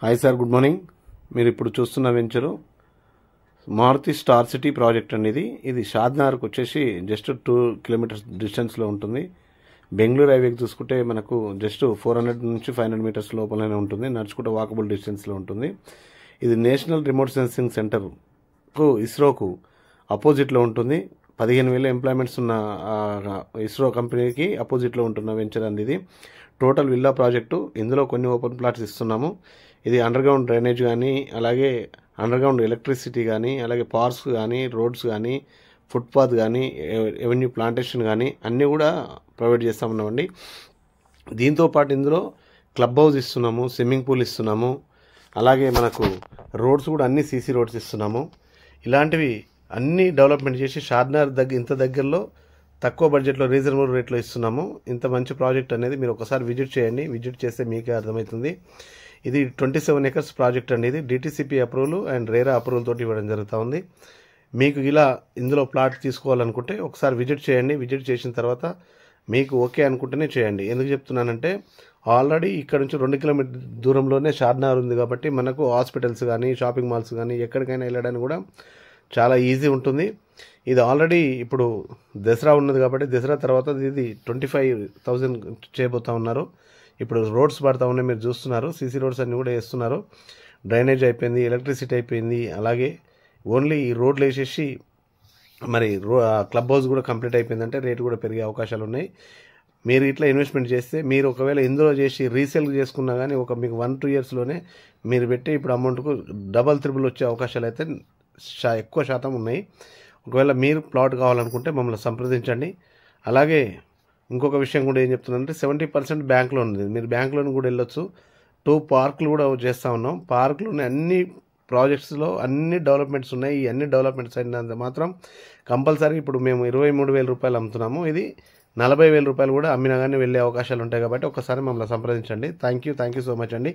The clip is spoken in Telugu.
Hi sir, good morning. మీరు ఇప్పుడు చూస్తున్న venture Maruti star city project అనేది. ఇది షాద్నగర్కి వచ్చేసి జస్ట్ 2 కిలోమీటర్స్ డిస్టెన్స్లో ఉంటుంది. బెంగళూరు హైవేకి చూసుకుంటే మనకు జస్ట్ 400 నుంచి 500 మీటర్స్ లోపలనే ఉంటుంది. నడుచుకుంటే వాకబుల్ డిస్టెన్స్లో ఉంటుంది. ఇది నేషనల్ రిమోట్ సెన్సింగ్ సెంటర్కు ఇస్రోకు అపోజిట్లో ఉంటుంది. 15,000 ఎంప్లాయ్మెంట్స్ ఉన్న ఇస్రో కంపెనీకి అపోజిట్లో ఉంటున్న వెంచర్ అండి ఇది. Total villa project. ఇందులో కొన్ని ఓపెన్ ప్లాట్స్ ఇస్తున్నాము. ఇది అండర్గ్రౌండ్ డ్రైనేజ్ కానీ, అలాగే అండర్గ్రౌండ్ ఎలక్ట్రిసిటీ కానీ, అలాగే పార్క్స్ కానీ, రోడ్స్ కానీ, ఫుట్పాత్ కానీ, ఎవెన్యూ ప్లాంటేషన్ కానీ అన్నీ కూడా ప్రొవైడ్ చేస్తామన్నామండి. దీంతోపాటు ఇందులో క్లబ్ హౌస్ ఇస్తున్నాము, స్విమ్మింగ్ పూల్ ఇస్తున్నాము, అలాగే మనకు రోడ్స్ కూడా అన్ని సీసీ రోడ్స్ ఇస్తున్నాము. ఇలాంటివి అన్ని డెవలప్మెంట్ చేసి షాద్నగర్ ఇంత దగ్గరలో తక్కువ బడ్జెట్లో రీజనబుల్ రేట్లో ఇస్తున్నాము. ఇంత మంచి ప్రాజెక్ట్ అనేది మీరు ఒకసారి విజిట్ చేయండి. విజిట్ చేస్తే మీకే అర్థమవుతుంది. ఇది 27 ఎకర్స్ ప్రాజెక్ట్ అండి. ఇది DTCP approval and RERA approval తోటి ఇవ్వడం జరుగుతూ ఉంది. మీకు ఇలా ఇందులో ప్లాట్ తీసుకోవాలనుకుంటే ఒకసారి విజిట్ చేయండి. విజిట్ చేసిన తర్వాత మీకు ఓకే అనుకుంటేనే చేయండి. ఎందుకు చెప్తున్నానంటే ఆల్రెడీ ఇక్కడ నుంచి 2 కిలోమీటర్ దూరంలోనే షాద్నగర్ ఉంది కాబట్టి మనకు హాస్పిటల్స్ కానీ, షాపింగ్ మాల్స్ కానీ ఎక్కడికైనా వెళ్ళడానికి కూడా చాలా ఈజీ ఉంటుంది. ఇది ఆల్రెడీ ఇప్పుడు దసరా ఉన్నది కాబట్టి దసరా తర్వాత ఇది 25,000 చేయబోతూ ఉన్నారు. ఇప్పుడు రోడ్స్ పడతా ఉన్నాయి, మీరు చూస్తున్నారు. సీసీ రోడ్స్ అన్నీ కూడా వేస్తున్నారు. డ్రైనేజ్ అయిపోయింది, ఎలక్ట్రిసిటీ అయిపోయింది. అలాగే ఓన్లీ ఈ రోడ్లు వేసేసి మరి క్లబ్ హౌస్ కూడా కంప్లీట్ అయిపోయిందంటే రేటు కూడా పెరిగే అవకాశాలు ఉన్నాయి. మీరు ఇట్లా ఇన్వెస్ట్మెంట్ చేస్తే మీరు ఒకవేళ ఇందులో చేసి రీసేల్ చేసుకున్నా కానీ మీకు 1-2 ఇయర్స్లోనే మీరు పెట్టి ఇప్పుడు అమౌంట్కు డబల్ త్రిబుల్ వచ్చే అవకాశాలు అయితే ఎక్కువ శాతం ఉన్నాయి. ఒకవేళ మీరు ప్లాట్ కావాలనుకుంటే మమ్మల్ని సంప్రదించండి. అలాగే ఇంకొక విషయం కూడా ఏం చెప్తున్నానంటే 70% బ్యాంక్ లోన్ ఉంది. మీరు బ్యాంక్ లోన్ కూడా వెళ్ళొచ్చు. 2 పార్కులు కూడా చేస్తూ ఉన్నాం. పార్కులోనే అన్ని ప్రాజెక్ట్స్లో అన్ని డెవలప్మెంట్స్ ఉన్నాయి. ఈ అన్ని డెవలప్మెంట్స్ అయినంత మాత్రం కంపల్సరీ ఇప్పుడు మేము 23,000 రూపాయలు అమ్ముతున్నాము. ఇది 40,000 రూపాయలు కూడా అమ్మినా కానీ వెళ్ళే అవకాశాలు ఉంటాయి కాబట్టి ఒకసారి మమ్మల్ని సంప్రదించండి. థ్యాంక్ యూ సో మచ్ అండి.